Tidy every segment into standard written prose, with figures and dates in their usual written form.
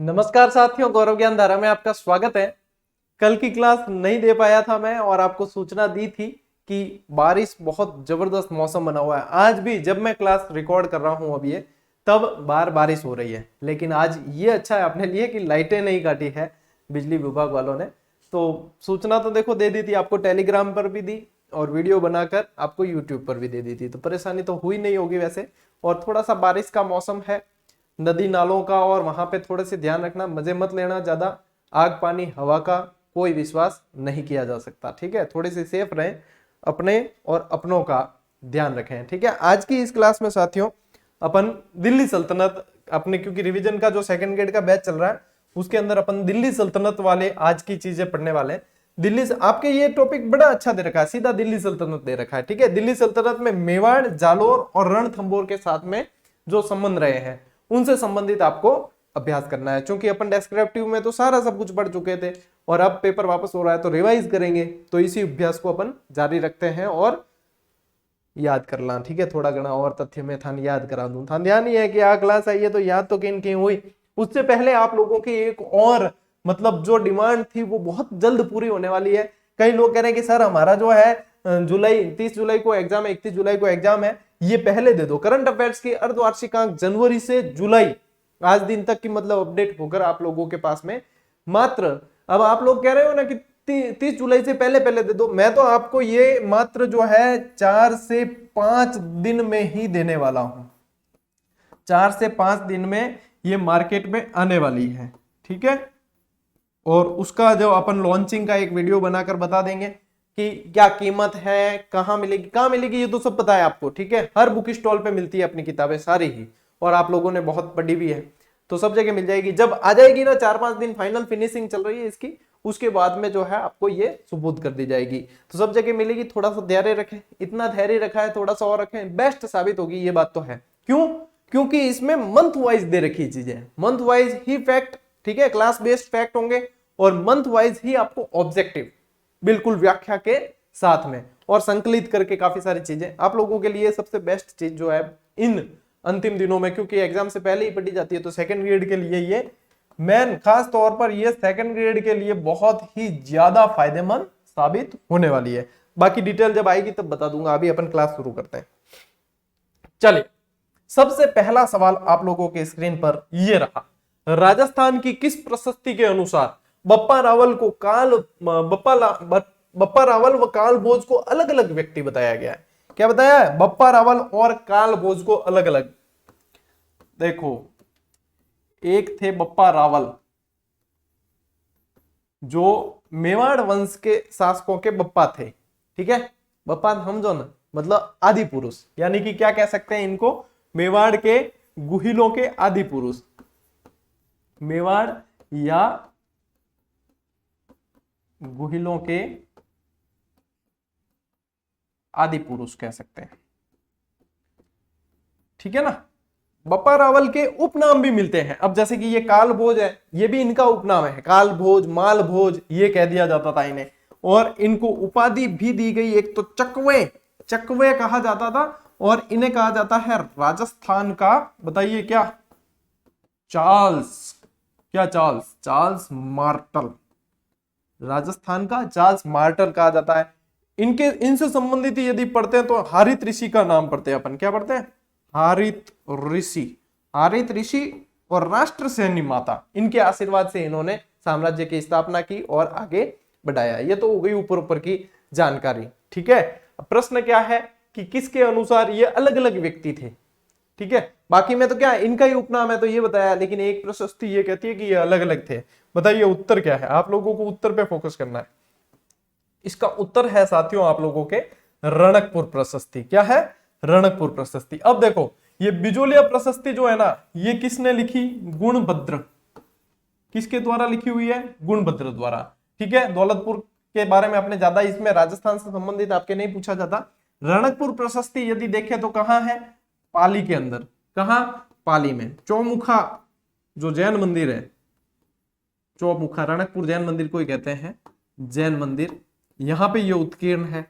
नमस्कार साथियों, गौरव ज्ञान धारा में आपका स्वागत है। कल की क्लास नहीं दे पाया था मैं और आपको सूचना दी थी कि बारिश बहुत जबरदस्त मौसम बना हुआ है। आज भी जब मैं क्लास रिकॉर्ड कर रहा हूं अब ये तब बाहर बारिश हो रही है, लेकिन आज ये अच्छा है अपने लिए कि लाइटें नहीं काटी है बिजली विभाग वालों ने। तो सूचना तो देखो दे दी थी आपको, टेलीग्राम पर भी दी और वीडियो बनाकर आपको यूट्यूब पर भी दे दी थी, तो परेशानी तो हुई नहीं होगी वैसे। और थोड़ा सा बारिश का मौसम है, नदी नालों का, और वहां पे थोड़े से ध्यान रखना, मजे मत लेना ज्यादा। आग पानी हवा का कोई विश्वास नहीं किया जा सकता, ठीक है। थोड़े से सेफ रहें, अपने और अपनों का ध्यान रखें, ठीक है। आज की इस क्लास में साथियों अपन दिल्ली सल्तनत अपने, क्योंकि रिवीजन का जो सेकंड ग्रेड का बैच चल रहा है उसके अंदर अपन दिल्ली सल्तनत वाले आज की चीजें पढ़ने वाले हैं। दिल्ली से आपके ये टॉपिक बड़ा अच्छा दे रखा है, सीधा दिल्ली सल्तनत दे रखा है, ठीक है। दिल्ली सल्तनत में मेवाड़, जालोर और रणथंभौर के साथ में जो संबंध रहे हैं उनसे संबंधित आपको अभ्यास करना है। क्योंकि अपन डेस्क्रिप्टिव में तो सारा सब कुछ पढ़ चुके थे और अब पेपर वापस हो रहा है तो रिवाइज करेंगे, तो इसी अभ्यास को अपन जारी रखते हैं और याद कर ला, ठीक है। थोड़ा घना और तथ्य में थान याद करा दूं, थान ध्यान ही है कि आ क्लास आई है तो याद तो किन कहीं हुई। उससे पहले आप लोगों की एक और मतलब जो डिमांड थी वो बहुत जल्द पूरी होने वाली है। कई लोग कह रहे हैं कि सर हमारा जो है जुलाई 30 जुलाई को एग्जाम है, 31 जुलाई को एग्जाम है, ये पहले दे दो। करंट अफेयर्स की अर्धवार्षिकांक जनवरी से जुलाई आज दिन तक की मतलब अपडेट होकर आप लोगों के पास में मात्र, अब आप लोग कह रहे हो ना कि 30 जुलाई से पहले पहले दे दो, मैं तो आपको ये मात्र जो है 4 से 5 दिन में ही देने वाला हूं। 4 से 5 दिन में ये मार्केट में आने वाली है, ठीक है। और उसका जो अपन लॉन्चिंग का एक वीडियो बनाकर बता देंगे कि क्या कीमत है, कहां मिलेगी ये तो सब पता है आपको, ठीक है। हर बुक स्टॉल पे मिलती है अपनी किताबें सारी ही, और आप लोगों ने बहुत पढ़ी भी है, तो सब जगह मिल जाएगी। जब आ जाएगी ना 4-5 दिन, फाइनल फिनिशिंग चल रही है इसकी, उसके बाद में जो है आपको ये सुपुर्द कर दी जाएगी, तो सब जगह मिलेगी। थोड़ा सा धैर्य रखें, इतना धैर्य रखा है थोड़ा सा और रखें, बेस्ट साबित होगी ये बात तो है। क्यों? क्योंकि इसमें मंथ वाइज दे रखी चीजें, मंथ वाइज ही फैक्ट, ठीक है, क्लास बेस्ड फैक्ट होंगे और मंथ वाइज ही आपको ऑब्जेक्टिव बिल्कुल व्याख्या के साथ में और संकलित करके काफी सारी चीजें आप लोगों के लिए। सबसे बेस्ट चीज जो है इन अंतिम दिनों में, क्योंकि एग्जाम से पहले ही पढ़ी जाती है, तो सेकंड ग्रेड के लिए ये मेन खास तौर पर ये सेकंड ग्रेड के लिए बहुत ही ज्यादा फायदेमंद साबित होने वाली है। बाकी डिटेल जब आएगी तब बता दूंगा, अभी अपन क्लास शुरू करते हैं। चलिए, सबसे पहला सवाल आप लोगों के स्क्रीन पर ये रहा, राजस्थान की किस प्रशस्ति के अनुसार बप्पा रावल को बप्पा रावल व काल भोज को अलग अलग व्यक्ति बताया गया है? क्या बताया है? बप्पा रावल और काल भोज को अलग अलग। देखो, एक थे बप्पा रावल जो मेवाड़ वंश के शासकों के बप्पा थे, ठीक है। बप्पा समझो ना, मतलब आदि पुरुष, यानी कि क्या कह सकते हैं इनको, मेवाड़ के गुहिलों के आदि पुरुष, मेवाड़ या गुहिलों के आदि पुरुष कह सकते हैं, ठीक है ना। बप्पा रावल के उपनाम भी मिलते हैं। अब जैसे कि ये काल भोज है, ये भी इनका उपनाम है, काल भोज, माल भोज, ये कह दिया जाता था इन्हें। और इनको उपाधि भी दी गई, एक तो चकवे, चकवे कहा जाता था, और इन्हें कहा जाता है राजस्थान का, बताइए क्या, चार्ल्स, क्या चार्ल्स, चार्ल्स मार्टल, राजस्थान का चार्ल्स मार्टल कहा जाता है। इनके इनसे संबंधित यदि पढ़ते हैं तो हारित ऋषि का नाम पढ़ते हैं अपन, क्या पढ़ते हैं, हारित ऋषि, हारित ऋषि और राष्ट्र सेनी माता, इनके आशीर्वाद से इन्होंने साम्राज्य की स्थापना की और आगे बढ़ाया। ये तो हो गई ऊपर ऊपर की जानकारी, ठीक है। प्रश्न क्या है कि किसके अनुसार ये अलग अलग व्यक्ति थे, ठीक है। बाकी में तो क्या इनका ही उपनाम है तो ये बताया, लेकिन एक प्रशस्ति ये कहती है कि ये अलग अलग थे। बताइए उत्तर क्या है? आप लोगों को उत्तर पे फोकस करना है। इसका उत्तर है साथियों आप लोगों के रणकपुर प्रशस्ति। क्या है? रणकपुर प्रशस्ति। अब देखो, ये बिजोलिया प्रशस्ति जो है ना, ये किसने लिखी? गुणभद्र। किसके द्वारा लिखी हुई है? गुणभद्र द्वारा, ठीक है। दौलतपुर के बारे में आपने ज्यादा, इसमें राजस्थान से संबंधित आपके नहीं पूछा जाता। रणकपुर प्रशस्ति यदि देखें तो कहां है? पाली के अंदर। कहां? पाली में। चौमुखा जो जैन मंदिर है, चौमुखा, रणकपुर जैन मंदिर को ही कहते हैं जैन मंदिर, यहां पे ये उत्कीर्ण है,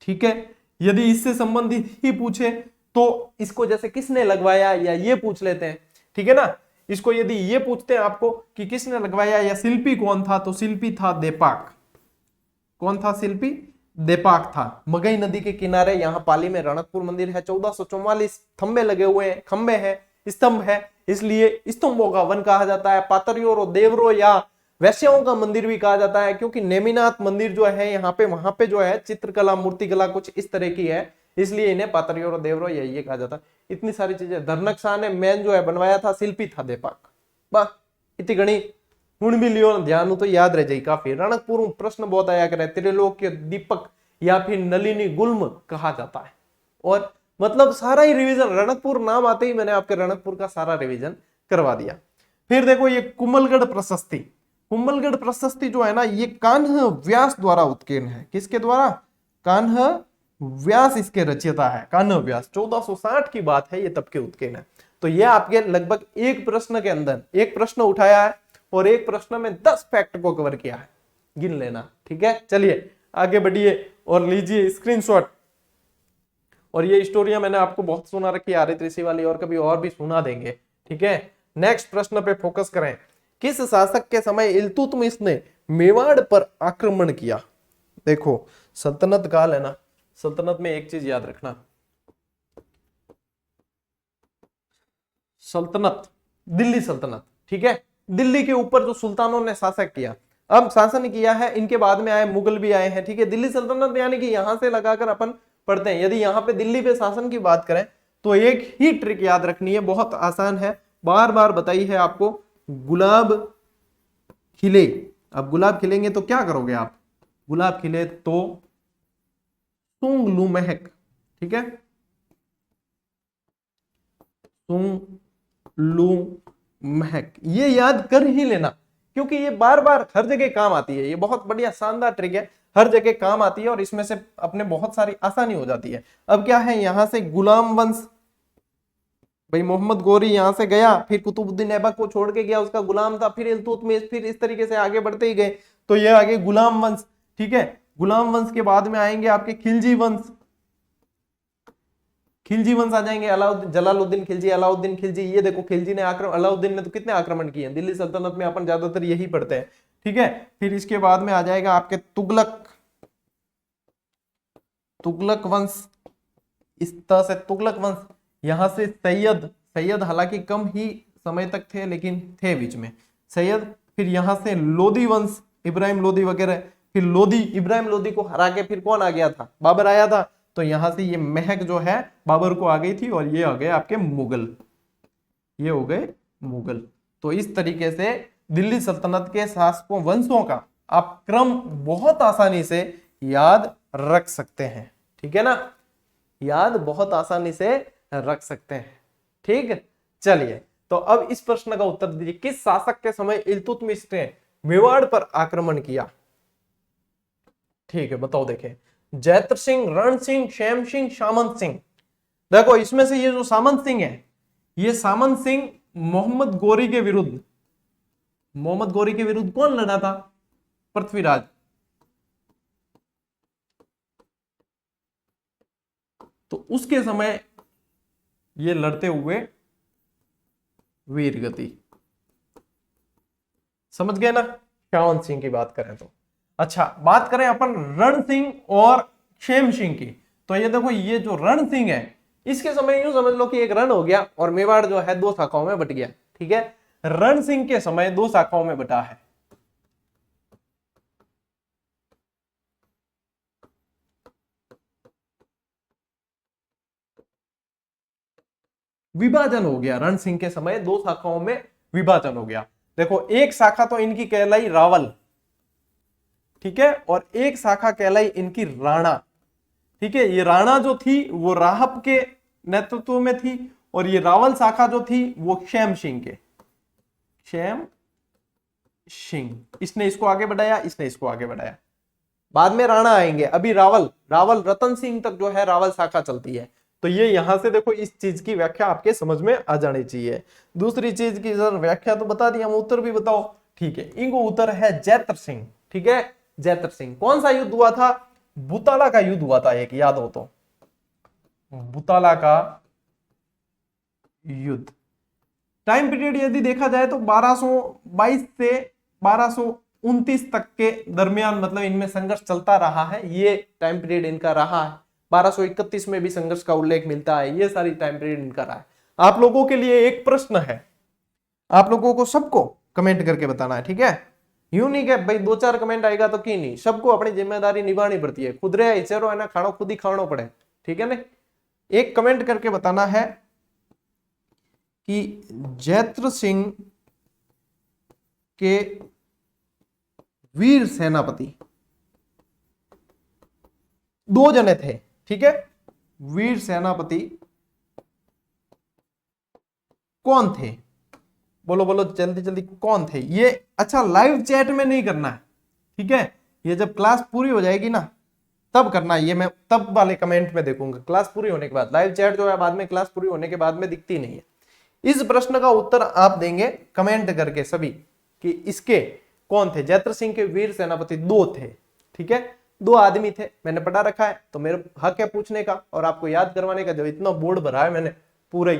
ठीक है। यदि इससे संबंधित ही पूछे तो इसको जैसे किसने लगवाया या ये पूछ लेते हैं, ठीक है ना। इसको यदि ये पूछते हैं आपको कि किसने लगवाया या शिल्पी कौन था, तो शिल्पी था देपाक। कौन था शिल्पी? देपाक था। मगई नदी के किनारे यहाँ पाली में रणकपुर मंदिर है। 1444 खंबे लगे हुए हैं, खंबे हैं, स्तंभ है, इसलिए स्तंभों का वन कहा जाता है। पातरियों और देवरों या वैश्यों का मंदिर भी कहा जाता है, क्योंकि नेमिनाथ मंदिर जो है यहाँ पे, वहां पे जो है चित्रकला मूर्तिकला कुछ इस तरह की है, इसलिए इन्हें पातरियों और देवरों ये कहा जाता है। इतनी सारी चीजें धरनक शाह ने मेन जो है बनवाया था, शिल्पी था देपाक। वाह, इतनी घनी हुण भी लियो ध्यान तो याद रह जाए काफी। रणकपुर प्रश्न बहुत आया करे, त्रिलोक्य दीपक या फिर नलिनी गुल्म कहा जाता है। और मतलब सारा ही रिवीजन, रणकपुर नाम आते ही मैंने आपके रणकपुर का सारा रिवीजन करवा दिया। फिर देखो ये कुंभलगढ़ प्रशस्ति। कुंभलगढ़ प्रशस्ति जो है ना, ये कान्ह व्यास द्वारा उत्कीर्ण है। किसके द्वारा? कान्ह व्यास इसके रचयिता है। कान्ह व्यास 1460 की बात है, ये तब के उत्कीर्ण है। तो ये आपके लगभग एक प्रश्न के अंदर एक प्रश्न उठाया है और एक प्रश्न में 10 फैक्ट को कवर किया है, गिन लेना। ठीक है, चलिए आगे बढ़िए और लीजिए स्क्रीनशॉट। और ये स्टोरियां मैंने आपको बहुत सुना रखी है, आरित ऋषि वाली, और कभी और भी सुना देंगे। ठीक है, नेक्स्ट प्रश्न पे फोकस करें। किस शासक के समय इल्तुतमिश ने मेवाड़ पर आक्रमण किया? देखो सल्तनत काल है ना, सल्तनत में एक चीज याद रखना, सल्तनत, दिल्ली सल्तनत। ठीक है, दिल्ली के ऊपर जो सुल्तानों ने शासक किया, अब शासन किया है, इनके बाद में आए मुगल भी आए हैं। ठीक है, दिल्ली सल्तनत यानी कि यहां से लगाकर अपन पढ़ते हैं। यदि यहाँ पे दिल्ली पे शासन की बात करें तो एक ही ट्रिक याद रखनी है, बहुत आसान है, बार बार बताई है आपको। गुलाब खिले, अब गुलाब खिलेंगे तो क्या करोगे आप? गुलाब खिले तो सूंघ लू महक। ठीक है, सूंघ लू महक, ये याद कर ही लेना, क्योंकि ये बार बार हर जगह काम आती है। ये बहुत बढ़िया शानदार ट्रिक है, हर जगह काम आती है और इसमें से अपने बहुत सारी आसानी हो जाती है। अब क्या है, यहां से गुलाम वंश, भाई मोहम्मद गोरी यहां से गया, फिर कुतुबुद्दीन ऐबक को छोड़ के गया, उसका गुलाम था, फिर इल्तुतमिश, फिर इस तरीके से आगे बढ़ते ही गए, तो ये आगे गुलाम वंश। ठीक है, गुलाम वंश के बाद में आएंगे आपके खिलजी वंश। खिलजी वंश आ जाएंगे, अलाउद्दीन, जलालुद्दीन खिलजी, अलाउद्दीन खिलजी। ये देखो खिलजी ने आक्रमण, अलाउद्दीन ने तो कितने आक्रमण किए हैं दिल्ली सल्तनत में, अपन ज्यादातर यही पढ़ते हैं। ठीक है, फिर इसके बाद में आ जाएगा आपके तुगलक, तुगलक वंश, इस तरह से तुगलक वंश। यहां से सैयद, सैयद हालांकि कम ही समय तक थे लेकिन थे बीच में सैयद। फिर यहां से लोदी वंश, इब्राहिम लोदी वगैरह। फिर लोदी, इब्राहिम लोदी को हरा के फिर कौन आ गया था? बाबर आया था। तो यहां से ये महक जो है बाबर को आ गई थी, और ये आ गए आपके मुगल, ये हो गए मुगल। तो इस तरीके से दिल्ली सल्तनत के शासकों, वंशों का आप क्रम बहुत आसानी से याद रख सकते हैं। ठीक है ना, याद बहुत आसानी से रख सकते हैं। ठीक, चलिए तो अब इस प्रश्न का उत्तर दीजिए, किस शासक के समय इल्तुतमिश ने मेवाड़ पर आक्रमण किया? ठीक है, बताओ। देखें, जैत्र सिंह, रण सिंह, श्याम सिंह, सामंत सिंह। देखो इसमें से ये जो सामंत सिंह है, ये सामंत सिंह मोहम्मद गोरी के विरुद्ध, मोहम्मद गोरी के विरुद्ध कौन लड़ा था? पृथ्वीराज। तो उसके समय ये लड़ते हुए वीर गति, समझ गए ना, श्याम सिंह की बात करें तो। अच्छा, बात करें अपन रण सिंह और क्षेम सिंह की, तो ये देखो ये जो रण सिंह है, इसके समय यूं समझ लो कि एक रण हो गया और मेवाड़ जो है दो शाखाओं में बट गया। ठीक है, रण सिंह के समय दो शाखाओं में बटा है। विभाजन हो गया, रण सिंह के समय दो शाखाओं में विभाजन हो गया। देखो एक शाखा तो इनकी कहलाई रावल, ठीक है, और एक शाखा कहलाई इनकी राणा। ठीक है, ये राणा जो थी वो राहब के नेतृत्व में थी, और ये रावल शाखा जो थी वो क्षेम सिंह के, क्षेम सिंह। इसने इसको आगे बढ़ाया, इसने इसको आगे बढ़ाया, बाद में राणा आएंगे। अभी रावल, रावल रतन सिंह तक जो है रावल शाखा चलती है। तो ये यहां से देखो इस चीज की व्याख्या आपके समझ में आ जानी चाहिए। दूसरी चीज की सर व्याख्या तो बता दी, हम उत्तर भी बताओ। ठीक है, इनको उत्तर है जैत्र सिंह। ठीक है, जैत्र सिंह। कौन सा युद्ध हुआ था? बुताला का युद्ध हुआ था एक, याद हो तो, बुताला का युद्ध। टाइम पीरियड यदि देखा जाए तो 1222 से 1229 तक के दरमियान मतलब इनमें संघर्ष चलता रहा है, ये टाइम पीरियड इनका रहा है। 1231 में भी संघर्ष का उल्लेख मिलता है, ये सारी टाइम पीरियड इनका रहा है। आप लोगों के लिए एक प्रश्न है, आप लोगों को सबको कमेंट करके बताना है, ठीक है। यूं नहीं कि भाई 2-4 कमेंट आएगा तो की नहीं, सबको अपनी जिम्मेदारी निभानी पड़ती है। खुद रे चेरो है ना, खाना खुद ही खाना पड़े, ठीक है ना। एक कमेंट करके बताना है कि जैत्र सिंह के वीर सेनापति 2 जने थे, ठीक है। वीर सेनापति कौन थे, बोलो बोलो जल्दी जल्दी, कौन थे ये। अच्छा, लाइव चैट में नहीं करना है, ठीक है। ये जब क्लास पूरी हो जाएगी ना तब करना है, ये मैं तब वाले कमेंट में देखूंगा, क्लास पूरी होने के बाद। लाइव चैट जो है बाद में, क्लास पूरी होने के बाद में दिखती नहीं है। इस प्रश्न का उत्तर आप देंगे कमेंट करके सभी कि इसके कौन थे। जैत्र सिंह के वीर सेनापति 2 थे, ठीक है, 2 आदमी थे। मैंने पढ़ा रखा है तो मेरा हक है पूछने का और आपको याद करवाने का। जब इतना बोर्ड भरा है मैंने पूरा ही,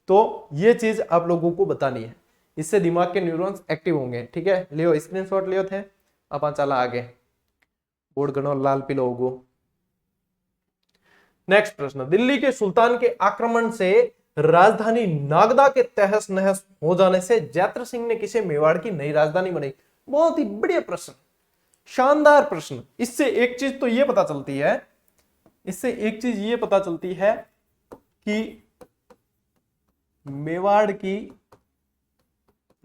तो ये चीज आप लोगों को बतानी है, इससे दिमाग के न्यूरॉन्स एक्टिव होंगे, ठीक है। लियो स्क्रीनशॉट लियो थे, अपन चला आगे। बोर्ड गणो लाल पीलो होगो। नेक्स्ट प्रश्न, दिल्ली के सुल्तान के आक्रमण से राजधानी नागदा के तहस नहस हो जाने से जैत्र सिंह ने किसे मेवाड़ की नई राजधानी बनाई। बहुत ही बढ़िया प्रश्न, शानदार प्रश्न। इससे एक चीज तो ये पता चलती है, इससे एक चीज ये पता चलती है कि मेवाड़ की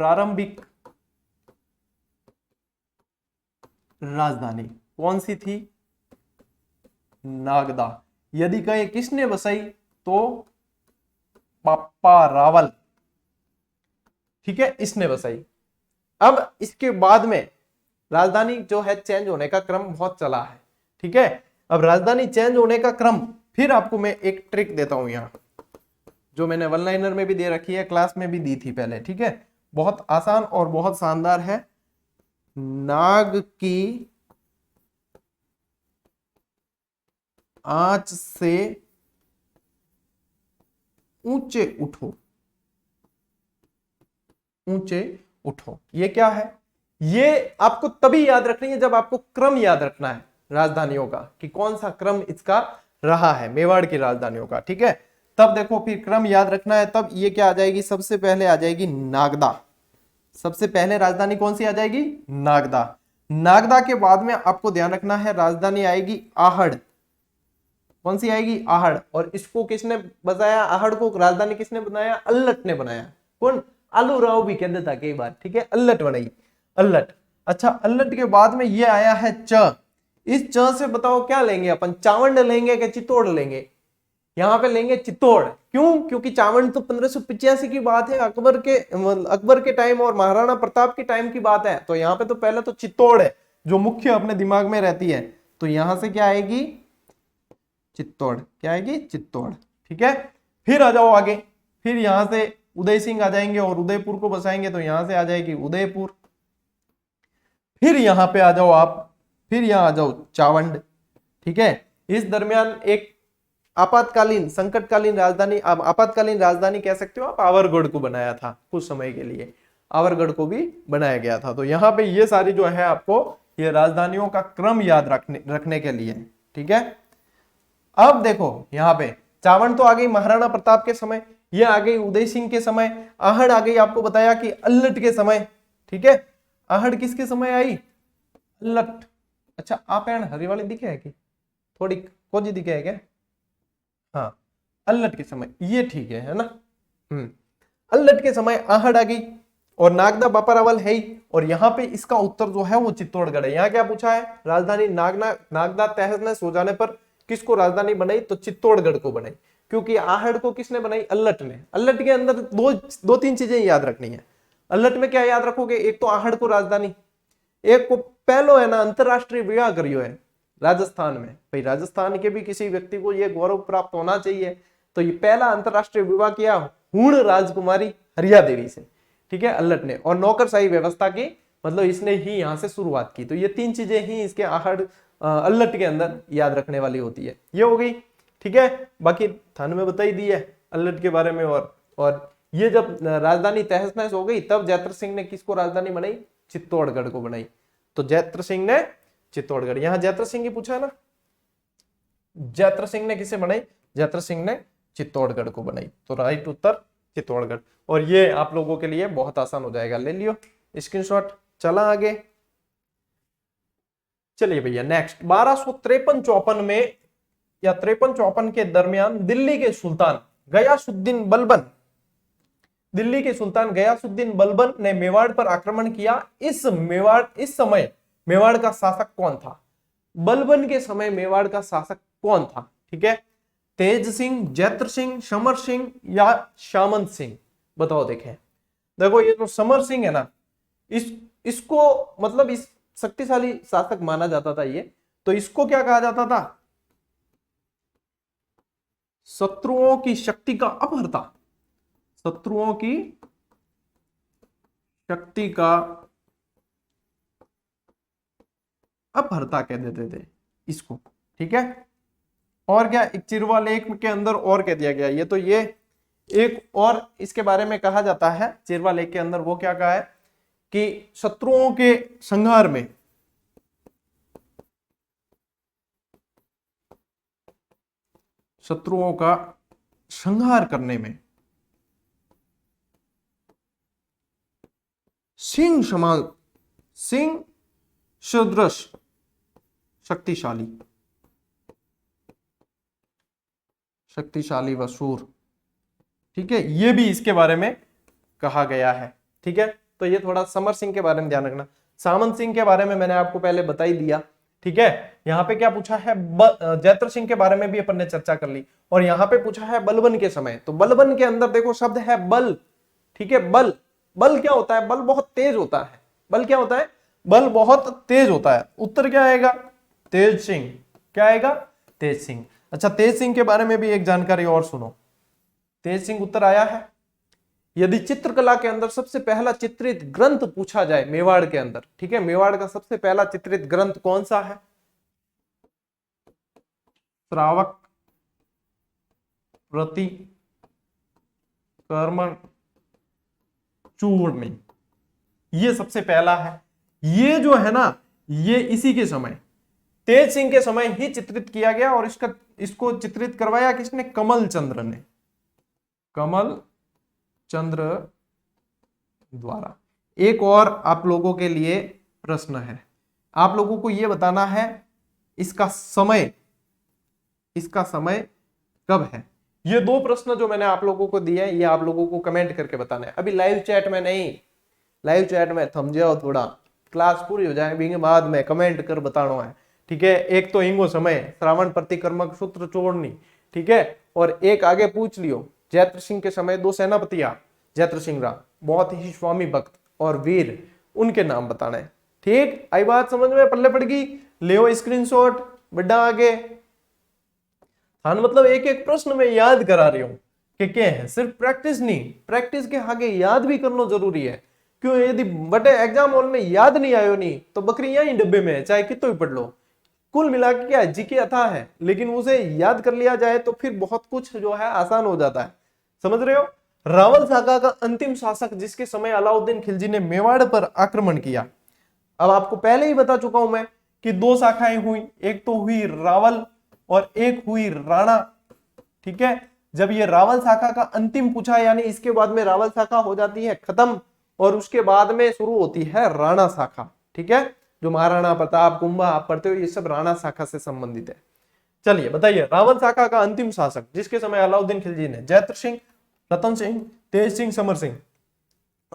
प्रारंभिक राजधानी कौन सी थी, नागदा। यदि कहे किसने बसाई तो पापा रावल, ठीक है, इसने बसाई। अब इसके बाद में राजधानी जो है चेंज होने का क्रम बहुत चला है, ठीक है। अब राजधानी चेंज होने का क्रम फिर आपको मैं एक ट्रिक देता हूं यहां, जो मैंने वन लाइनर में भी दे रखी है, क्लास में भी दी थी पहले, ठीक है। बहुत आसान और बहुत शानदार है। नाग की आंच से ऊंचे उठो, ऊंचे उठो। ये क्या है, ये आपको तभी याद रखनी है जब आपको क्रम याद रखना है राजधानियों का, कि कौन सा क्रम इसका रहा है मेवाड़ की राजधानियों का, ठीक है। तब देखो फिर क्रम याद रखना है, तब ये क्या आ जाएगी, सबसे पहले आ जाएगी नागदा। सबसे पहले राजधानी कौन सी आ जाएगी, नागदा। नागदा के बाद में आपको ध्यान रखना है राजधानी आएगी आहड़। कौन सी आएगी, आहड़। और इसको किसने बसाया, आहड़ को राजधानी किसने बनाया, अल्लट ने बनाया। कौन, आलू राव भी कह देता कई बार, ठीक है, अल्लट बनाई, अल्लट। अच्छा, अल्लट के बाद में ये आया है च। इस च से बताओ क्या लेंगे अपन, चावंड लेंगे कि चित्तौड़ लेंगे। यहाँ पे लेंगे चित्तौड़। क्यों, क्योंकि चावंड तो 1585 की बात है, अकबर के टाइम और महाराणा प्रताप के टाइम की बात है। तो यहाँ पे तो पहले तो चित्तौड़ है जो मुख्य अपने दिमाग में रहती है, तो यहां से क्या आएगी, चित्तौड़। क्या आएगी, चित्तौड़, ठीक है। फिर आ जाओ आगे, फिर यहां से उदय सिंह आ जाएंगे और उदयपुर को बसाएंगे, तो यहां से आ जाएगी उदयपुर। फिर यहां पे आ जाओ आप, फिर यहां आ जाओ चावंड, ठीक है। इस दरमियान एक आपातकालीन संकटकालीन राजधानी, आप आपातकालीन राजधानी कह सकते हो आप, आवरगढ़ को बनाया था कुछ समय के लिए, आवरगढ़ को भी बनाया गया था। तो यहाँ पे ये सारी जो है आपको ये राजधानियों का क्रम याद रखने के लिए, ठीक है। अब देखो यहाँ पे चावंड तो आ गई महाराणा प्रताप के समय, ये आ गई उदय सिंह के समय, आहड़ आ गई आपको बताया कि अल्लट के समय, ठीक है। आहड़ किसके समय आई, अल्लट। अच्छा, आप हरी वाली दिखे है कि थोड़ी कोजी दिखे है क्या, हाँ, अल्लट के समय, ये ठीक है ना। अल्लट के समय आहड़ आ गई और नागदा बापा रावल है ही, और यहाँ पे इसका उत्तर जो है वो चित्तौड़गढ़ है। यहाँ क्या पूछा है, राजधानी नागदा तहस हो जाने पर किसको राजधानी बनाई, तो चित्तौड़गढ़ को बनाई। क्योंकि आहड़ को किसने बनाई, अल्लट ने। अल्लट के अंदर दो तीन चीजें याद रखनी है। अल्लट में क्या याद रखोगे, एक तो आहड़ को राजधानी, एक को पहलो है ना अंतरराष्ट्रीय विवाह करियो है राजस्थान में। भाई राजस्थान के भी किसी व्यक्ति को यह गौरव प्राप्त होना चाहिए, तो ये पहला अंतरराष्ट्रीय विवाह किया हूण राजकुमारी हरिया देवी से, ठीक है, अल्लट ने। और नौकरशाही व्यवस्था की मतलब इसने ही यहाँ से शुरुआत की। तो ये तीन चीजें ही इसके आहड़ अल्लट के अंदर याद रखने वाली होती है। ये हो गई, ठीक है। बाकी थान में बता ही दी है अल्लट के बारे में, और ये जब राजधानी तहस नहस हो गई तब जैत्र सिंह ने किसको राजधानी बनाई? चित्तौड़गढ़ को बनाई। तो जैत्र सिंह ने चित्तौड़गढ़, यहां जैत्र सिंह ही पूछा है ना, जैत्र सिंह ने किसे बनाई? जैत्र सिंह ने चित्तौड़गढ़ को बनाई। तो राइट उत्तर चित्तौड़गढ़। और ये आप लोगों के लिए बहुत आसान हो जाएगा, ले लियो स्क्रीनशॉट। चला आगे, चलिए भैया नेक्स्ट 1253-54 में या 53-54 के दरमियान दिल्ली के सुल्तान गयासुद्दीन बलबन, दिल्ली के सुल्तान गयासुद्दीन बलबन ने मेवाड़ पर आक्रमण किया। इस समय मेवाड़ का शासक कौन था? बलबन के समय मेवाड़ का शासक कौन था? ठीक है, तेज सिंह, जैत्र सिंह, समर सिंह या सामंत सिंह? बताओ। देखो ये जो समर सिंह है ना, इसको मतलब इस शक्तिशाली शासक माना जाता था ये। तो इसको क्या कहा जाता था? शत्रुओं की शक्ति का अपहर्ता, शत्रुओं की शक्ति का अपहर्ता कह देते थे इसको। ठीक है, और क्या एक चिरवा लेख के अंदर और कह दिया गया, ये तो ये एक और इसके बारे में कहा जाता है चिरवा लेख के अंदर। वो क्या कहा है कि शत्रुओं के संहार में, शत्रुओं का संहार करने में सिंह सदृश शक्तिशाली व शूर। ठीक है, ये भी इसके बारे में कहा गया है। ठीक है, तो ये थोड़ा समर सिंह के बारे में ध्यान रखना। सामंत सिंह के बारे में मैंने आपको पहले बता ही दिया। ठीक है, यहाँ पे क्या पूछा है? जैत्र सिंह के बारे में भी अपन ने चर्चा कर ली। और यहाँ पे पूछा है बलबन के समय। तो बलबन के अंदर देखो शब्द है बल। ठीक है, बल, बल क्या होता है? बल बहुत तेज होता है। बल क्या होता है? बल बहुत तेज होता है। उत्तर क्या आएगा? तेज सिंह। क्या आएगा? तेज सिंह। अच्छा, तेज सिंह के बारे में भी एक जानकारी और सुनो। तेज सिंह उत्तर आया है। यदि चित्रकला के अंदर सबसे पहला चित्रित ग्रंथ पूछा जाए मेवाड़ के अंदर, ठीक है, मेवाड़ का सबसे पहला चित्रित ग्रंथ कौन सा है? श्रावक प्रतिक्रमण चूर्णी, ये सबसे पहला है। ये जो है ना, ये इसी के समय तेज सिंह के समय ही चित्रित किया गया। और इसको चित्रित करवाया किसने? कमल चंद्र ने, कमल चंद्र द्वारा। एक और आप लोगों के लिए प्रश्न है, आप लोगों को यह बताना है इसका समय कब है। ये दो प्रश्न जो मैंने आप लोगों को दिए हैं, ये आप लोगों को कमेंट करके बताना है। अभी लाइव चैट में नहीं, लाइव चैट में थम जाओ, थोड़ा क्लास पूरी हो जाए बिंगे बाद में कमेंट कर बताना है। ठीक है, एक तो इंगो समय श्रावण प्रतिक्रमक सूत्र चोड़नी। ठीक है, और एक आगे पूछ लियो जैत्र सिंह के समय दो सेनापतियां जैत्र सिंह राम, बहुत ही स्वामी भक्त और वीर, उनके नाम बताना है। ठीक, आई बात समझ में? पल्ले पड़ गई? ले स्क्रीनशॉट बड़ा आगे। हाँ, मतलब एक एक प्रश्न में याद करा रही हूं कि क्या है, सिर्फ प्रैक्टिस नहीं, प्रैक्टिस के आगे याद भी करना जरूरी है। क्यों? यदि बड़े एग्जाम हॉल में याद नहीं आयो नहीं तो बकरी यहीं डब्बे में है, चाहे कितो ही पढ़ लो। कुल मिला के क्या है, जीके अथाह है, लेकिन उसे याद कर लिया जाए तो फिर बहुत कुछ जो है आसान हो जाता है। समझ रहे हो? रावल शाखा का अंतिम शासक जिसके समय अलाउद्दीन खिलजी ने मेवाड़ पर आक्रमण किया। अब आपको पहले ही बता चुका हूं मैं कि दो शाखाएं हुई, एक तो हुई रावल और एक हुई राणा। ठीक है, जब ये रावल शाखा का अंतिम पूछा, यानी इसके बाद में रावल शाखा हो जाती है खत्म और उसके बाद में शुरू होती है राणा शाखा। ठीक है, जो महाराणा प्रताप, कुंभा आप पढ़ते हो, ये सब राणा शाखा से संबंधित है। चलिए बताइए, रावल शाखा का अंतिम शासक जिसके समय अलाउद्दीन खिलजी ने जैत्र सिंह, रतन सिंह, तेज सिंह, समर सिंह।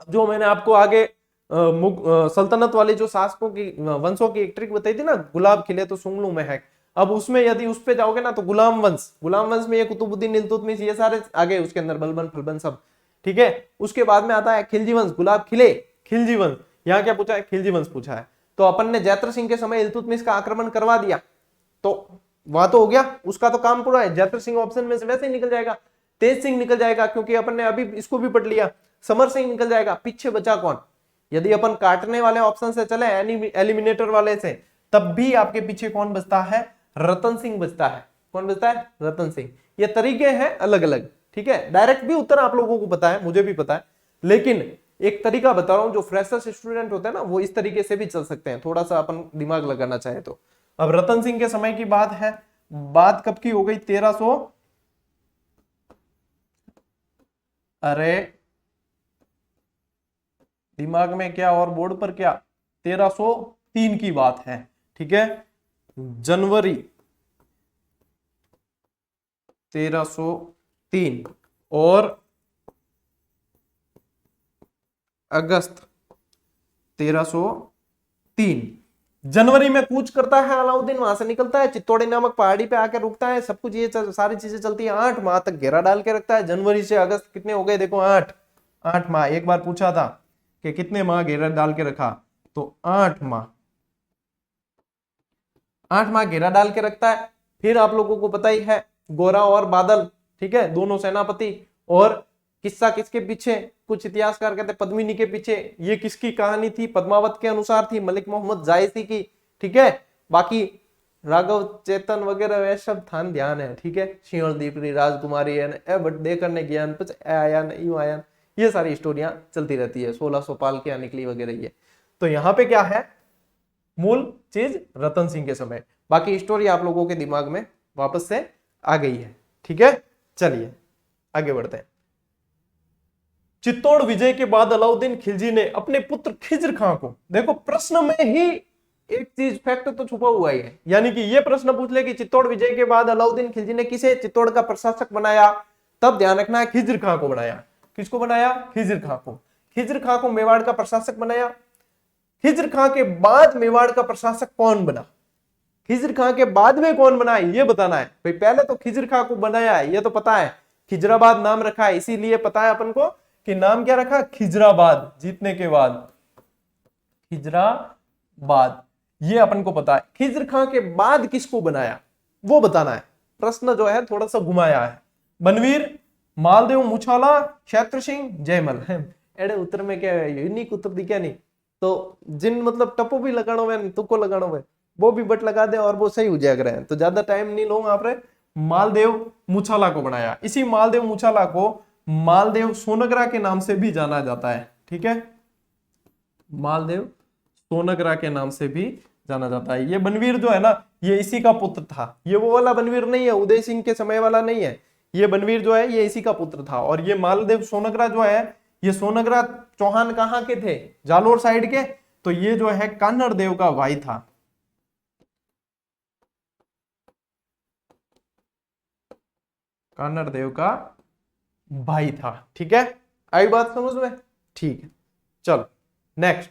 जो मैंने आपको आगे सल्तनत वाली जो शासकों की वंशों की एक ट्रिक बताई थी ना, गुलाब खिले तो सुंगलू महक। अब उसमें यदि उस पे जाओगे ना तो गुलाम वंश में ये कुतुबुद्दीन, इल्तुतमिश, ये सारे आगे उसके अंदर बलबन फलबन सब। ठीक है, उसके बाद में आता है खिलजी वंश, गुलाब खिले, खिलजी वंश। यहाँ क्या पूछा है? खिलजी वंश पूछा है। तो अपन ने जैत्र सिंह के समय इल्तुतमिश का आक्रमण करवा दिया, तो वहां तो हो गया, उसका तो काम पूरा है। जैत्र सिंह ऑप्शन में से वैसे ही निकल जाएगा, तेज सिंह निकल जाएगा क्योंकि अपन ने अभी इसको भी पढ़ लिया, समर सिंह निकल जाएगा। पीछे बचा कौन? यदि अपन काटने वाले ऑप्शन से चले, एलिमिनेटर वाले से, तब भी आपके पीछे कौन बचता है? रतन सिंह बचता है। कौन बचता है? रतन सिंह। ये तरीके हैं अलग अलग। ठीक है, डायरेक्ट भी उत्तर आप लोगों को पता है, मुझे भी पता है, लेकिन एक तरीका बता रहा हूं, जो फ्रेशर्स स्टूडेंट होते हैं ना वो इस तरीके से भी चल सकते हैं, थोड़ा सा अपन दिमाग लगाना चाहे तो। अब रतन सिंह के समय की बात है, बात कब की हो गई, 1300, अरे दिमाग में क्या और बोर्ड पर क्या, 1303 की बात है, ठीक है, जनवरी 1303 और अगस्त 1303। जनवरी में कूच करता है अलाउद्दीन, वहां से निकलता है, चित्तौड़ी नामक पहाड़ी पे आकर रुकता है, सब कुछ ये सारी चीजें चलती है, 8 माह तक घेरा डाल के रखता है। जनवरी से अगस्त कितने हो गए, देखो 8 माह। एक बार पूछा था कि कितने माह घेरा डाल के रखा, तो 8 माह, 8 माह घेरा डाल के रखता है। फिर आप लोगों को पता ही है, गोरा और बादल, ठीक है, दोनों सेनापति, और किस्सा किसके पीछे, कुछ इतिहासकार कहते हैं पद्मिनी के पीछे। ये किसकी कहानी थी, पद्मावत के अनुसार थी, मलिक मोहम्मद जायसी की, ठीक है। बाकी राघव चेतन वगैरह वे सब थान ध्यान है, ठीक है, सिंहल दीपरी राजकुमारी है, बट देखने ज्ञान कुछ आया यूं आया, ये सारी स्टोरियां चलती रहती है, 1600 पाल क्या निकली वगैरह ये। तो यहाँ पे क्या है, मूल चीज रतन सिंह के समय, बाकी स्टोरी आप लोगों के दिमाग में वापस से आ गई है, ठीक है। चलिए आगे बढ़ते हैं। चित्तौड़ विजय के बाद अलाउद्दीन खिलजी ने अपने पुत्र खिज्र खां को, देखो प्रश्न में ही एक चीज फैक्ट तो छुपा हुआ ही है, यानी कि ये प्रश्न पूछ ले कि चित्तौड़ विजय के बाद अलाउद्दीन खिलजी ने किसे चित्तौड़ का प्रशासक बनाया, तब ध्यान रखना है खिज्र खां को बनाया। किसको बनाया, खिज्र खां को। खिज्र खां को मेवाड़ का प्रशासक बनाया। खिज्र खां के बाद मेवाड़ का प्रशासक कौन बना, खिज्र खां के बाद में कौन बना ये बताना है भाई। पहले तो खिज्र खां को बनाया है, ये तो पता है, खिजराबाद नाम रखा है, इसीलिए पता है अपन को कि नाम क्या रखा, खिजराबाद, जीतने के बाद खिजराबाद, ये अपन को पता है। खिज्र खां के बाद किसको बनाया वो बताना है, प्रश्न जो है थोड़ा सा घुमाया है। बनवीर, मालदेव मुछाला, क्षेत्र सिंह, जयमल है, एडे उत्तर में क्या है, यूनिक उत्तर दिखा नहीं, तो जिन मतलब टप्पो भी लगानो है, तुक्को लगानो है, वो भी बट लगा दे और वो सही हो जाएगा। तो ज्यादा टाइम नहीं लूंगा आप, मालदेव मुछाला को बनाया। इसी मालदेव मुछाला को मालदेव सोनगरा के नाम से भी जाना जाता है, ठीक है, मालदेव सोनगरा के नाम से भी जाना जाता है। ये बनवीर जो है ना, ये इसी का पुत्र था, ये वो वाला बनवीर नहीं है, उदय सिंह के समय वाला नहीं है, ये बनवीर जो है ये इसी का पुत्र था। और ये मालदेव सोनगरा जो है, ये सोनगरा चौहान कहाँ के थे, जालोर साइड के, तो ये जो है कान्हड़ देव का भाई था, कान्हड़ देव का भाई था, ठीक है। आई बात समझ में, ठीक है। चलो नेक्स्ट,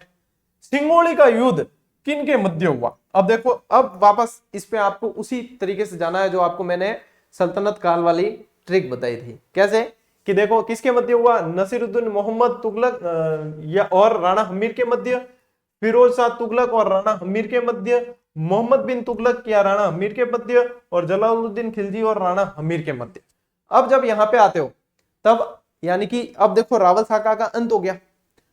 सिंगोली का युद्ध किन के मध्य हुआ। अब देखो, अब वापस इस पे आपको उसी तरीके से जाना है जो आपको मैंने सल्तनत काल वाली ट्रिक बताई थी। कैसे कि देखो किसके मध्य हुआ, नसीरुद्दीन मोहम्मद तुगलक या और राणा हमीर के मध्य, फिरोज शाह तुगलक और राणा हमीर के मध्य, मोहम्मद बिन तुगलक या राणा हमीर के मध्य, और जलालुद्दीन खिलजी और राणा हमीर के मध्य। अब जब यहां पे आते हो तब यानी कि अब देखो रावल शाखा का अंत हो गया,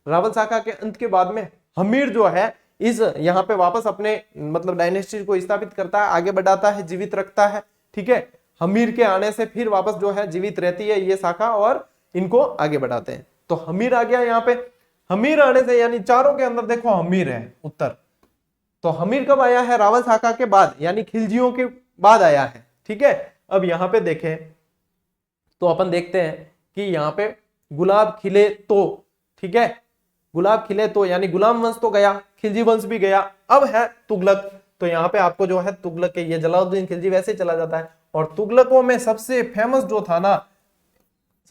रावल शाखा के अंत के बाद में हमीर जो है इस यहाँ पे वापस अपने मतलब डायनेस्टी को स्थापित करता है, आगे बढ़ाता है, जीवित रखता है, ठीक है। हमीर के आने से फिर वापस जो है जीवित रहती है ये शाखा और इनको आगे बढ़ाते हैं। तो हमीर आ गया यहाँ पे, हमीर आने से यानी चारों के अंदर देखो हमीर है उत्तर, तो हमीर कब आया है, रावल शाखा के बाद, यानी खिलजियों के बाद आया है, ठीक है। अब यहाँ पे देखें तो अपन देखते हैं कि यहाँ पे गुलाब खिले तो, ठीक है, गुलाब खिले तो यानी गुलाम वंश तो गया, खिलजी वंश भी गया, अब है तुगलक। तो यहाँ पे आपको जो है तुगलक के, ये जलालुद्दीन खिलजी वैसे चला जाता है। और तुगलकों में सबसे फेमस जो था ना,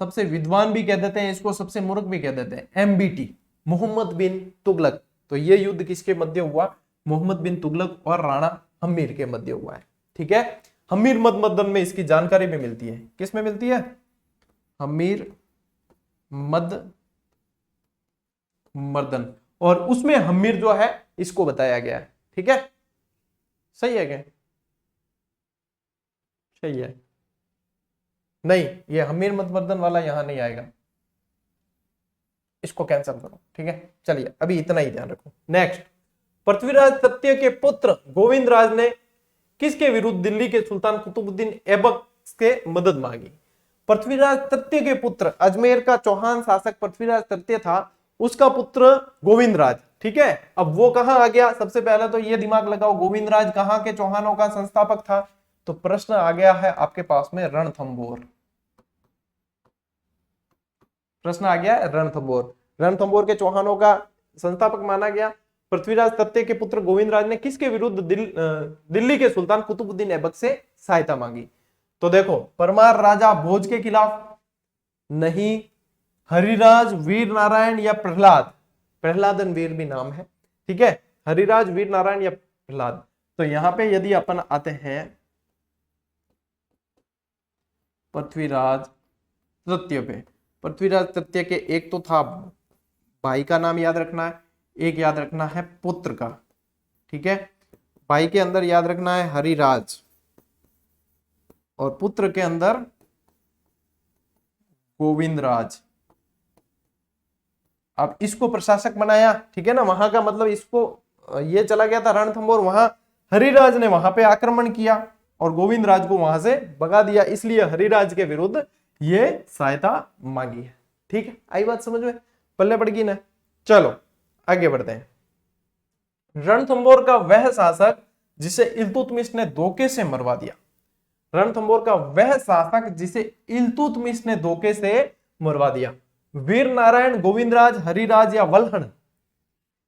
सबसे विद्वान भी कह देते हैं इसको, सबसे मूर्ख भी कह देते हैं, MBT, मोहम्मद बिन तुगलक। तो ये युद्ध किसके मध्य हुआ, मोहम्मद बिन तुगलक और राणा हमीर के मध्य हुआ है, ठीक है। हमीर मद मदन में इसकी जानकारी भी मिलती है, किस में मिलती है, हमीर मद मर्दन, और उसमें हमीर जो है इसको बताया गया है, ठीक है। सही है क्या, सही है, नहीं ये हमीर मद मर्दन वाला यहां नहीं आएगा, इसको कैंसिल करो, ठीक है। चलिए अभी इतना ही ध्यान रखो। नेक्स्ट, पृथ्वीराज तृतीय के पुत्र गोविंद राज ने किसके विरुद्ध दिल्ली के सुल्तान कुतुबुद्दीन ऐबक के मदद मांगी। पृथ्वीराज तृतीय के पुत्र, अजमेर का चौहान शासक पृथ्वीराज तृतीय था, उसका पुत्र गोविंदराज। ठीक है, अब वो कहां आ गया, सबसे पहले तो ये दिमाग लगाओ, गोविंदराज कहां के चौहानों का संस्थापक था, तो प्रश्न आ गया है आपके पास में रणथंभौर। प्रश्न आ गया रणथंभौर, रणथंभौर के चौहानों का संस्थापक माना गया। पृथ्वीराज तृतीय के पुत्र गोविंदराज ने किसके विरुद्ध दिल्ली के सुल्तान कुतुबुद्दीन ऐबक से सहायता मांगी, तो देखो परमार राजा भोज के खिलाफ, नहीं, हरिराज, वीर नारायण या प्रहलाद, प्रहलादन वीर भी नाम है। ठीक है, हरिराज, वीर नारायण या प्रहलाद। तो यहां पे यदि अपन आते हैं पृथ्वीराज तृतीय पे, पृथ्वीराज तृतीय के एक तो था भाई का नाम याद रखना है, एक याद रखना है पुत्र का। ठीक है, भाई के अंदर याद रखना है हरिराज और पुत्र के अंदर गोविंदराज। अब इसको प्रशासक बनाया, ठीक है ना, वहां का मतलब इसको ये चला गया था रणथंभौर, वहां हरिराज ने वहां पे आक्रमण किया और गोविंदराज को वहां से भगा दिया, इसलिए हरिराज के विरुद्ध ये सहायता मांगी है। ठीक है, आई बात समझ में, पल्ले पड़ गई ना। चलो आगे बढ़ते हैं। रणथंभौर का वह शासक जिसे इल्तुतमिश ने धोखे से मरवा दिया, रणथंभौर का वह शासक जिसे इल्तुतमिश ने धोखे से मरवा दिया, वीर नारायण, गोविंदराज, हरिराज या वल्हण।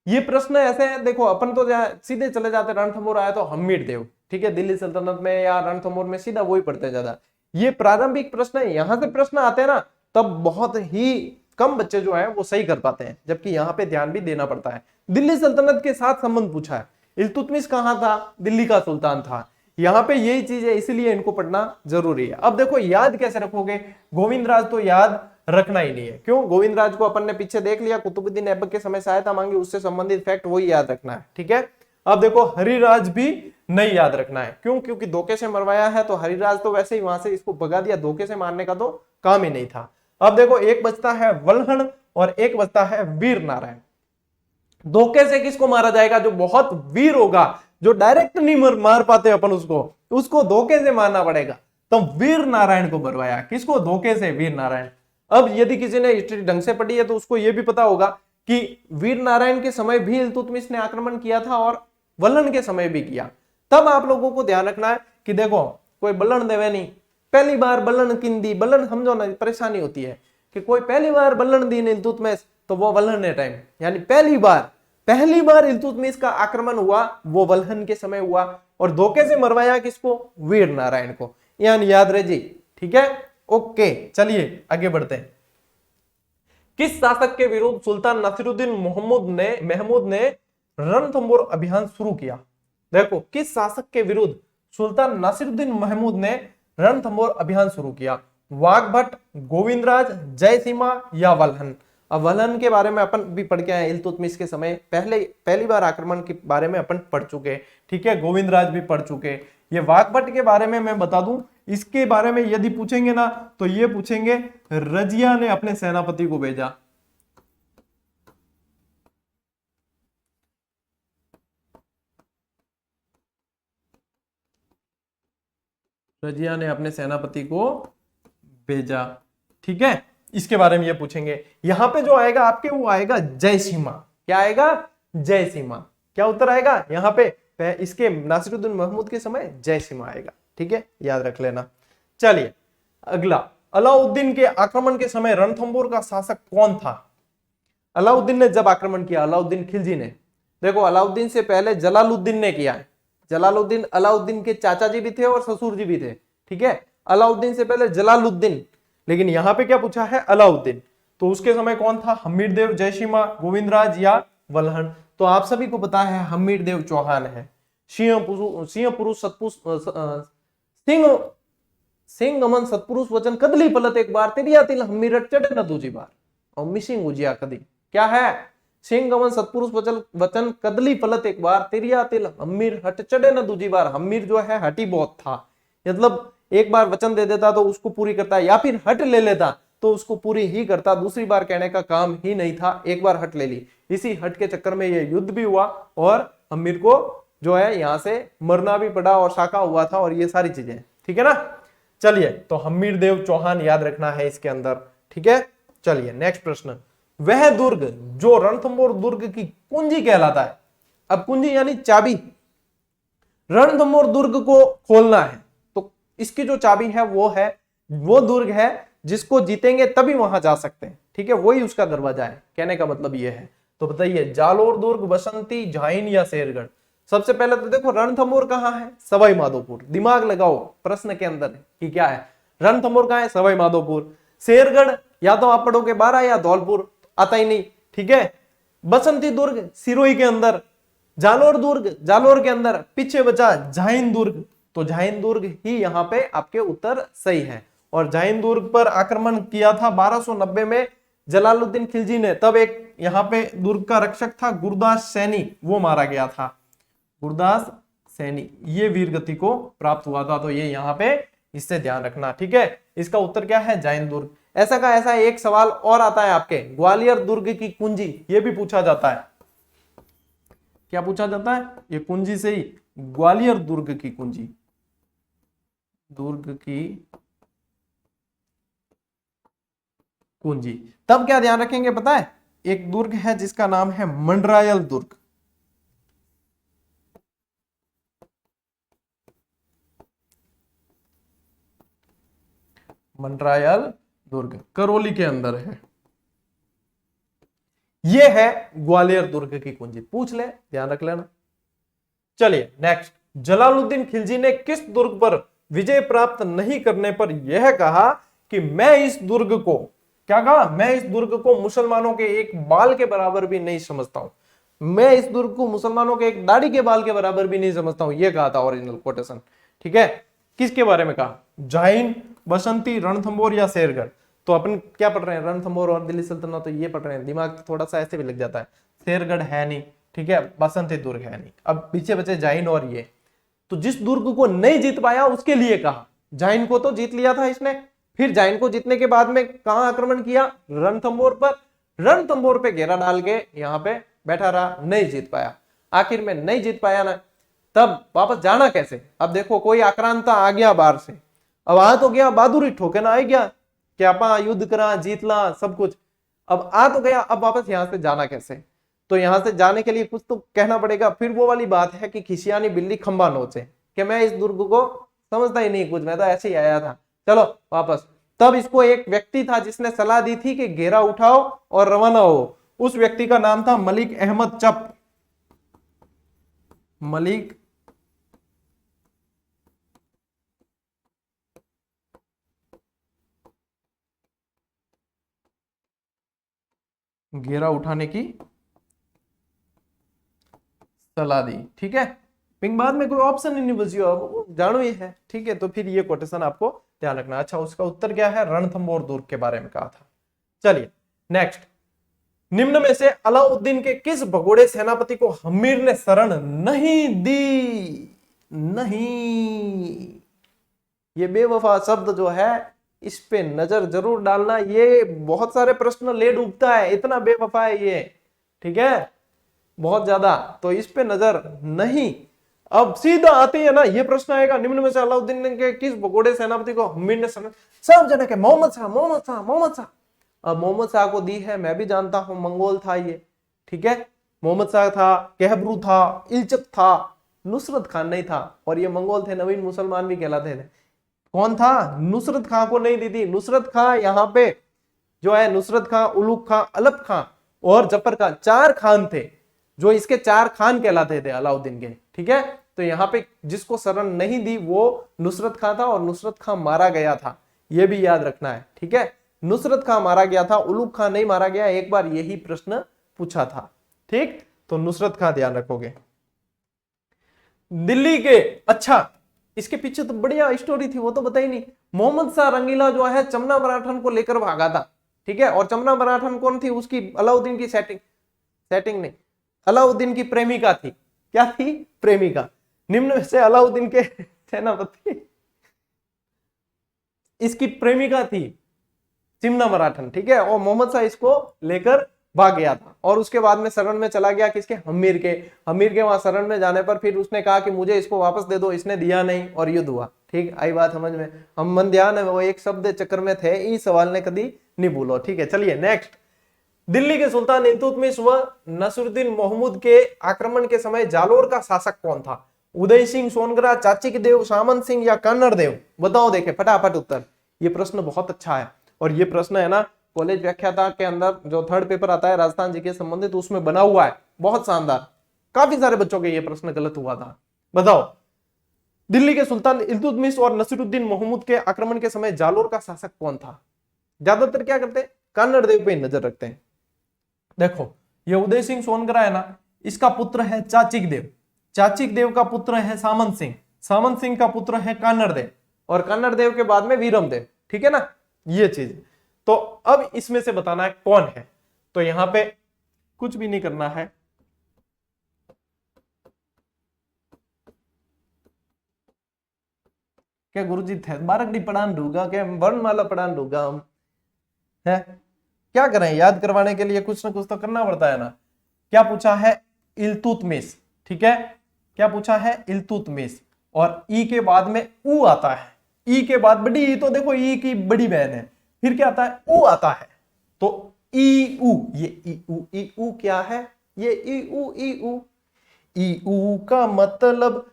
ये प्रश्न ऐसे हैं, देखो अपन तो सीधे चले जाते, रणथंभौर आया तो हम्मीर देव, ठीक है, दिल्ली सल्तनत में या रणथंभौर में सीधा वही पढ़ते ज्यादा। ये प्रारंभिक प्रश्न है, यहां से प्रश्न आते हैं ना तब बहुत ही कम बच्चे जो है वो सही कर पाते हैं, जबकि यहाँ पे ध्यान भी देना पड़ता है। दिल्ली सल्तनत के साथ संबंध पूछा है, इल्तुतमिश कहां था, दिल्ली का सुल्तान था, यहाँ पे यही चीज है, इसलिए इनको पढ़ना जरूरी है। अब देखो याद कैसे रखोगे, गोविंदराज तो याद रखना ही नहीं है, क्यों, गोविंदराज को अपन ने पीछे देख लिया, कुतुबुद्दीन ऐबक के समय सहायता मांगी, उससे संबंधित फैक्ट वही याद रखना है। ठीक है, अब देखो हरिराज भी नहीं याद रखना है, क्यों, क्योंकि धोखे से मरवाया है, तो हरिराज तो वैसे ही वहां से इसको भगा दिया, धोखे से मारने का तो काम ही नहीं था। अब देखो एक बचता है वल्हण और एक बचता है वीर नारायण। धोखे से किसको मारा जाएगा, जो बहुत वीर होगा, जो डायरेक्ट नहीं मार पाते अपन उसको धोखे से मारना पड़ेगा, तो वीर नारायण को मरवाया, किसको, धोखे से, वीर नारायण। अब यदि किसी ने हिस्ट्री ढंग से पढ़ी है तो उसको यह भी पता होगा कि वीर नारायण के समय भी इल्तुतमिश ने आक्रमण किया था और वल्हण के समय भी किया। तब आप लोगों को ध्यान रखना है कि देखो कोई बल्लण देवे नहीं, पहली बार बल्लण किंदी, बल्लण समझो ना, परेशानी होती है कि कोई पहली बार बल्लण दी इल्तुतमिश, तो वो वल्हण टाइम, यानी पहली बार इल्तुतमिश का आक्रमण हुआ वो वल्हण के समय हुआ, और धोखे से मरवाया किसको, वीर नारायण को, यानी याद रहे जी। ठीक है, ओके, चलिए आगे बढ़ते हैं। किस शासक के विरुद्ध सुल्तान नासिरुद्दीन महमूद ने रणथंभौर अभियान शुरू किया, देखो किस शासक के विरुद्ध सुल्तान नासिरुद्दीन महमूद ने रणथंभौर अभियान शुरू किया, वाघभट्ट, गोविंदराज, जयसीमा या वल्हण। अब वल्हण के बारे में अपन भी पढ़ के आए, इल्तुतमिश के समय पहली बार आक्रमण के बारे में अपन पढ़ चुके, ठीक है, गोविंदराज भी पढ़ चुके। ये वाघभट्ट के बारे में मैं बता दूं, इसके बारे में यदि पूछेंगे ना तो ये पूछेंगे रजिया ने अपने सेनापति को भेजा, रजिया ने अपने सेनापति को भेजा। ठीक है, इसके बारे में ये पूछेंगे। यहां पे जो आएगा आपके वो आएगा जयसीमा, क्या आएगा, जयसीमा। क्या उत्तर आएगा यहाँ पे, इसके नासिरुद्दीन महमूद के समय जयसीमा आएगा। ठीक है, याद रख लेना। चलिए अगला, अलाउद्दीन के आक्रमण के समय रणथंभौर का शासक कौन था। अलाउद्दीन ने जब आक्रमण किया, अलाउद्दीन खिलजी ने, देखो अलाउद्दीन से पहले जलालुद्दीन ने किया है। जलालुद्दीन अलाउद्दीन के चाचा जी भी थे और ससुर जी भी थे। ठीक है, अलाउद्दीन से पहले जलालुद्दीन, लेकिन यहां पे क्या पूछा है, अलाउद्दीन। तो उसके समय कौन था, हमीर देव, जयसीमा, गोविंदराज या वल्हण। तो आप सभी को पता है हमीर देव चौहान है। सिंह पुरुष सिंह अमन सतपुरुष वचन कदली पलट एक बार, तेरिया तिल हमीर चढ़े न दूजी बार, और मिसिंग उजिया कदी। क्या है, सिंह अमन सतपुरुष वचन कदली पलट एक बार, तेरिया तिल हमीर हट चढ़े न दूजी बार। हमीर जो है हटी बहुत था, मतलब एक बार वचन दे देता तो उसको पूरी करता, या फिर हट ले लेता तो उसको पूरी ही करता, दूसरी बार कहने का काम ही नहीं था, एक बार हट ले ली। इसी हट के चक्कर में ये युद्ध भी हुआ और हमीर को जो है यहां से मरना भी पड़ा और शाका हुआ था और ये सारी चीजें। ठीक है ना, चलिए, तो हम्मीरदेव चौहान याद रखना है इसके अंदर, ठीक है। चलिए नेक्स्ट प्रश्न, वह दुर्ग जो रणथंभौर दुर्ग की कुंजी कहलाता है। अब कुंजी यानी चाबी, रणथंभौर दुर्ग को खोलना है तो इसकी जो चाबी है वो दुर्ग है जिसको जीतेंगे तभी वहां जा सकते हैं, ठीक है, वही उसका दरवाजा है, कहने का मतलब ये है। तो बताइए, जालोर दुर्ग, बसंती, झाइन या शेरगढ़। सबसे पहले तो देखो रणथंभौर कहाँ है, सवाई माधोपुर, दिमाग लगाओ प्रश्न के अंदर कि क्या है, रणथंभौर कहाँ है, सवाई माधोपुर। शेरगढ़ या तो आप पढ़ोगे बारा या धौलपुर, आता ही नहीं, ठीक है। बसंती दुर्ग सिरोही के अंदर, जालोर दुर्ग जालोर के अंदर, पीछे बचा झाइन दुर्ग, तो झाइन दुर्ग ही यहाँ पे आपके उत्तर सही है। और झाइन दुर्ग पर आक्रमण किया था 1290 में जलालुद्दीन खिलजी ने, तब एक यहाँ पे दुर्ग का रक्षक था गुरदास सैनी, वो मारा गया था, गुरदास सैनी, ये वीर गति को प्राप्त हुआ था। तो ये यहाँ पे इससे ध्यान रखना, ठीक है। इसका उत्तर क्या है, जैन दुर्ग। ऐसा का ऐसा एक सवाल और आता है आपके, ग्वालियर दुर्ग की कुंजी, ये भी पूछा जाता है। क्या पूछा जाता है, ये कुंजी से ही, ग्वालियर दुर्ग की कुंजी, दुर्ग की कुंजी। तब क्या ध्यान रखेंगे पता है, एक दुर्ग है जिसका नाम है मंडरायल दुर्ग, मंडरायल दुर्ग करौली के अंदर है, ये है ग्वालियर दुर्ग की कुंजी, पूछ ले, ध्यान रख लेना। चलिए नेक्स्ट, जलालुद्दीन खिलजी ने किस दुर्ग पर विजय प्राप्त नहीं करने पर यह कहा कि मैं इस दुर्ग को, क्या कहा, मैं इस दुर्ग को मुसलमानों के एक बाल के बराबर भी नहीं समझता हूं, मैं इस दुर्ग को मुसलमानों के एक दाढ़ी के बाल के बराबर भी नहीं समझता हूं, यह कहा था ओरिजिनल कोटेशन, ठीक है। किसके बारे में कहा, जाइन, बसंती, रणथंभौर या शेरगढ़। तो अपन क्या पढ़ रहे हैं, रणथंभौर और दिल्ली सल्तनत, तो ये पढ़ रहे हैं, दिमाग थोड़ा सा ऐसे भी लग जाता है। शेरगढ़ है नहीं, ठीक है, बसंती दुर्ग है नहीं, अब पीछे बचे जाइन और ये। तो जिस दुर्ग को नहीं जीत पाया उसके लिए कहा, जाइन को तो जीत लिया था इसने, फिर जाइन को जीतने के बाद में कहां आक्रमण किया, रणथंभौर पर, रणथंभौर पे घेरा डाल के यहाँ पे बैठा रहा, नहीं जीत पाया। आखिर में नहीं जीत पाया ना, तब वापस जाना कैसे। अब देखो कोई आक्रांता आ गया बाहर से, अब आ तो गया, बहादुरी ठोके ना आ गया कि आपा युद्ध करा, जीत ला सब कुछ, अब आ तो गया, अब वापस यहां से जाना कैसे। तो यहां से जाने के लिए कुछ तो कहना पड़ेगा। फिर वो वाली बात है कि खिसियानी बिल्ली खंबा नोचे, कि मैं इस दुर्ग को समझता ही नहीं कुछ, मैं तो ऐसे ही आया था, चलो वापस। तब इसको एक व्यक्ति था जिसने सलाह दी थी कि घेरा उठाओ और रवाना हो, उस व्यक्ति का नाम था मलिक अहमद चप, मलिक घेरा उठाने की सलाह दी, ठीक है। फिर बाद में कोई ऑप्शन ही नहीं बचियो, जानो ये है, ठीक है। तो फिर ये कोटेशन आपको ध्यान रखना। अच्छा, उसका उत्तर क्या है, रणथंभौर दुर्ग के बारे में कहा था। चलिए नेक्स्ट, निम्न में से अलाउद्दीन के किस भगोड़े सेनापति को हम्मीर ने शरण नहीं दी, नहीं, ये बेवफा शब्द जो है इस पे नजर जरूर डालना, ये बहुत सारे प्रश्न ले डूबता है, इतना बेवफा है ये, ठीक है, बहुत ज्यादा, तो इस पे नजर नहीं। अब सीधा आते हैं ना, ये प्रश्न आएगा, निम्न में से अलाउद्दीन के किस भगोड़े सेनापति को हम्मीर ने शरण, सब जने के मोहम्मद शाह, मोहम्मद शाह, मोहम्मद शाह। अब मोहम्मद शाह को दी है, मैं भी जानता हूं, मंगोल था ये, ठीक है, मोहम्मद शाह था, कहबरू था, इल्चक था, नुसरत खान नहीं था, और ये मंगोल थे, नवीन मुसलमान भी कहलाते थे। कौन था, नुसरत खां को नहीं दी थी। नुसरत खां यहाँ पे जो है, नुसरत खां, उलूग खां, अलप खां और जफर खां, चार खान थे, जो इसके चार खान कहलाते थे अलाउद्दीन के, ठीक है। तो यहाँ पे जिसको शरण नहीं दी वो नुसरत खां था, और नुसरत खां मारा गया था, ये भी याद रखना है, ठीक है। नुसरत खां मारा गया था, उलूग खां नहीं मारा गया, एक बार यही प्रश्न पूछा था, ठीक। तो नुसरत खां ध्यान रखोगे। दिल्ली के, अच्छा इसके पीछे तो बढ़िया स्टोरी थी, वो तो बताई नहीं। मोहम्मद शाह रंगीला जो है चमना मराठन को लेकर भागा था, ठीक है, और चमना मराठन कौन थी, उसकी अलाउद्दीन की सेटिंग नहीं, अलाउद्दीन की प्रेमिका थी। क्या थी, प्रेमिका। निम्न में से अलाउद्दीन के सेनापति, इसकी प्रेमिका थी चिमना मराठन, ठीक है, और मोहम्मद शाह इसको लेकर भाग गया था, और उसके बाद में शरण में चला गया किसके, हम्मीर के वहां शरण में जाने पर फिर उसने कहा कि मुझे इसको वापस दे दो, इसने दिया नहीं और युद्ध हुआ, ठीक, आई बात समझ में। हम मन ध्यान है वो एक शब्द चक्कर में थे, इस सवाल ने कभी नहीं भूलो। ठीक है, चलिए नेक्स्ट। दिल्ली के सुल्तान इल्तुतमिश व नसरुद्दीन महमूद के आक्रमण के समय जालोर का शासक कौन था? उदय सिंह सोनगरा, चाचिक देव, सामंत सिंह या कन्नड़ देव? बताओ, देखे फटाफट उत्तर। ये प्रश्न बहुत अच्छा है और ये प्रश्न है ना कॉलेज व्याख्याता के अंदर जो थर्ड पेपर आता है राजस्थान जी के संबंधित, उसमें बना हुआ है, बहुत शानदार। काफी सारे बच्चों के ये प्रश्न गलत हुआ था। बताओ, दिल्ली के सुल्तान इल्तुतमिश और नसीरुद्दीन महमूद के आक्रमण के समय जालोर का शासक कौन था? ज्यादातर क्या करते हैं, कन्नड़ देव पे नजर रखते हैं। देखो, ये उदय सिंह सोनगरा है ना, इसका पुत्र है चाचिक देव, चाचिक देव का पुत्र है सामंत सिंह, सामंत सिंह का पुत्र है कन्नड़ देव, और कन्नड़ देव के बाद में वीरम देव। ठीक है ना, ये चीज। तो अब इसमें से बताना है कौन है। तो यहां पे कुछ भी नहीं करना है, क्या गुरुजी थे बारकड़ी पढ़ान दूंगा, क्या वर्णमाला पढ़ान दूंगा हम है? क्या करें, याद करवाने के लिए कुछ ना कुछ तो करना पड़ता है ना। क्या पूछा है? इल्तुतमिश। ठीक है, क्या पूछा है? इल्तुतमिश। और ई के बाद में ऊ आता है, ई के बाद बड़ी ई, तो देखो ई की बड़ी बहन है, फिर क्या आता है? ऊ आता है। तो ई ऊ, ये ई ऊ क्या है? ये ई ऊ, ई ऊ का मतलब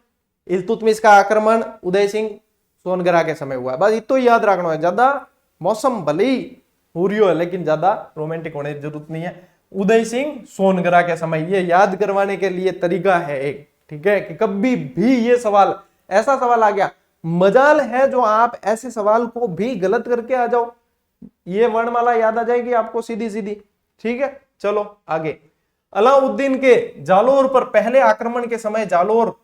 इल्तुतमिश का आक्रमण उदय सिंह सोनगरा के समय हुआ है। बस इतो याद रखना है, ज्यादा मौसम भले ही हो रही हो लेकिन ज्यादा रोमांटिक होने की जरूरत नहीं है। उदय सिंह सोनगरा के समय, ये याद करवाने के लिए तरीका है एक। ठीक है, कि कभी भी ये सवाल, ऐसा सवाल आ गया, मजाल है जो आप ऐसे सवाल को भी गलत करके आ जाओ, ये वर्णमाला याद आ जाएगी आपको सीधी सीधी। ठीक है, चलो आगे। अलाउद्दीन के जालोर पर पहले आक्रमण के समय जालोर,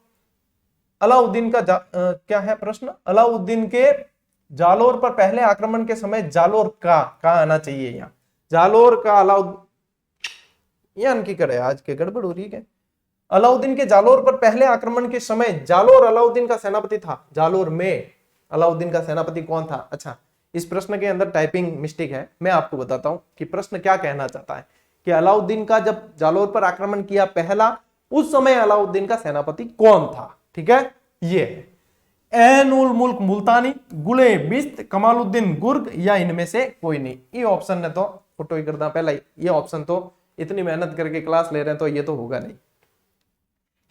अलाउद्दीन का क्या है प्रश्न? अलाउद्दीन के जालोर पर पहले आक्रमण के समय जालोर का आना चाहिए यहाँ, जालोर का अलाउद्दीन की करे, आज के गड़बड़ हो रही है। अलाउद्दीन के जालोर पर पहले आक्रमण के समय जालोर अलाउद्दीन का सेनापति था, जालोर में अलाउद्दीन का सेनापति कौन था? अच्छा, इस प्रश्न के अंदर टाइपिंग मिस्टेक है, मैं आपको बताता हूं कि प्रश्न क्या कहना चाहता है। कि अलाउद्दीन का जब जालोर पर आक्रमण किया पहला, उस समय अलाउद्दीन का सेनापति कौन था? ठीक है, ये है ऐन उल मुल्क मुल्तानी, गुले बिस्त, कमालुद्दीन गुर्ग या इनमें से कोई नहीं। ये ऑप्शन ने तो फोटो ही करना पहला ही, ये ऑप्शन तो इतनी मेहनत करके क्लास ले रहे हैं तो ये तो होगा नहीं।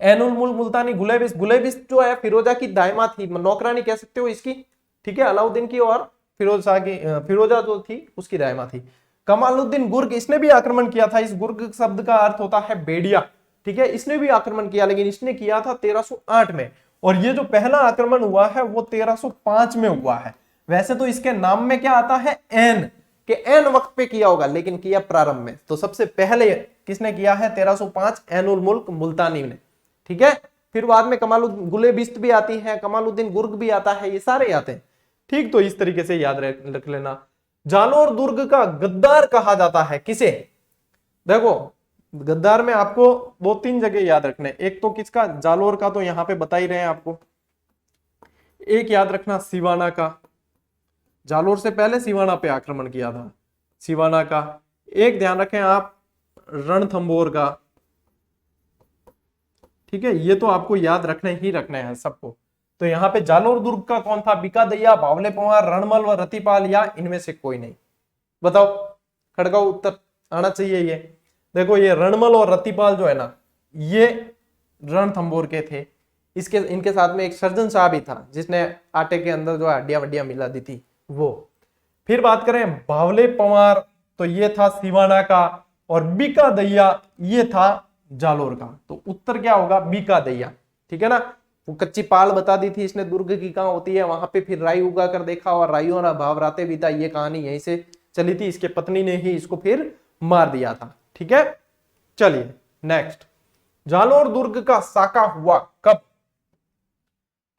ऐनुल मुल्क मुल्तानी, गुलेबिस्त, गुलेबिस्त जो है फिरोजा की दायमा थी, नौकरानी कह सकते हो इसकी। ठीक है, अलाउद्दीन की और फिरोजा की, फिरोजा जो थी उसकी दायमा थी। कमालुद्दीन गुर्ग, इसने भी आक्रमण किया था, इस गुर्ग शब्द का अर्थ होता है बेड़िया। ठीक है, इसने भी आक्रमण किया, लेकिन इसने किया था 1308 में, और ये जो पहला आक्रमण हुआ है वो 1305 में हुआ है। वैसे तो इसके नाम में क्या आता है? एन, के एन वक्त पे किया होगा, लेकिन किया प्रारंभ में। तो सबसे पहले किसने किया है? 1305, ऐनुल मुल्क मुल्तानी ने। ठीक है, फिर बाद में कमालुद्दीन गुलेबिस्त भी आती है, कमालुद्दीन गुर्ग भी आता है, ये सारे आते हैं। ठीक, तो इस तरीके से याद रख लेना। जालोर दुर्ग का गद्दार कहा जाता है किसे? देखो, गद्दार में आपको 2-3 जगह याद रखने, एक तो किसका? जालोर का, तो यहां पे बता ही रहे हैं आपको। एक याद रखना सिवाना का, जालोर से पहले सिवाना पे आक्रमण किया था, सिवाना का। एक ध्यान रखें आप रणथंभौर का। ठीक है, ये तो आपको याद रखने ही रखने हैं सबको। तो यहाँ पे जालोर दुर्ग का कौन था? बीकादैया, बावले पंवार, रणमल व रतिपाल या इनमें से कोई नहीं? बताओ, खड़गांव उत्तर आना चाहिए ये। देखो, ये रणमल और रतिपाल जो है ना, ये रणथंभौर के थे। इसके इनके साथ में एक सर्जन शाह भी था, जिसने आटे के अंदर जो हड्डियां वड्डियां मिला दी थी वो। फिर बात करें बावले पंवार, तो ये था सिवाना का, और बीकादैया ये था जालोर का। तो उत्तर क्या होगा? बीकादैया। ठीक है ना, वो कच्ची पाल बता दी थी इसने दुर्ग की कहां होती है, वहां पे फिर राई उगा कर देखा और राइयों ना भाव राते बीता, ये कहानी यहीं से चली थी। इसके पत्नी ने ही इसको फिर मार दिया था। ठीक है, चलिए नेक्स्ट। जालोर दुर्ग का साका हुआ कब?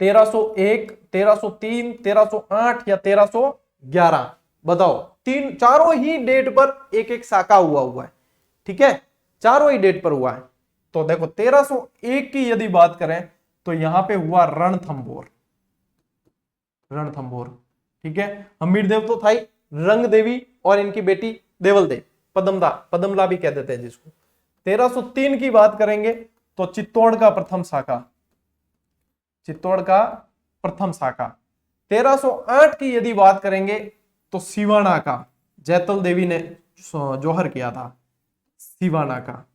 1301, 1303, 1308 या 1311? बताओ, चारों ही डेट पर एक एक साका हुआ है। ठीक है, चारों ही डेट पर हुआ है। तो देखो, 1301 की यदि बात करें तो यहां पे हुआ रणथंभौर, रणथंभौर। ठीक है, हमीरदेव तो था ही, रंग देवी और इनकी बेटी देवल देव, पदमला भी कह देते हैं जिसको। 1303 की बात करेंगे तो चित्तौड़ का प्रथम साका, चित्तौड़ का प्रथम साका। 1308 की यदि बात करेंगे तो सिवाना का, जैतल देवी ने जौहर किया था, सिवाना का,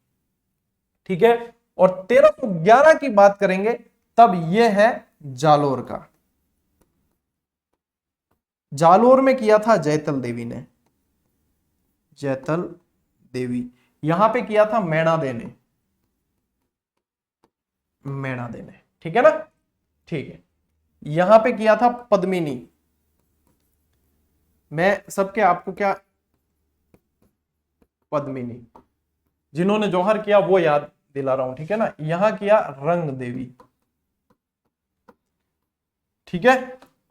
ठीक है। और 1311 की बात करेंगे तब यह है जालोर का, जालोर में किया था जैतल देवी ने, जैतल देवी। यहां पे किया था मैणा दे ने, मैणा दे ने, ठीक है ना, ठीक है। यहां पे किया था पद्मिनी। मैं सबके आपको क्या, पद्मिनी, जिन्होंने जौहर किया वो याद दिला रहा हूं, ठीक है ना। यहां किया रंग देवी, ठीक है।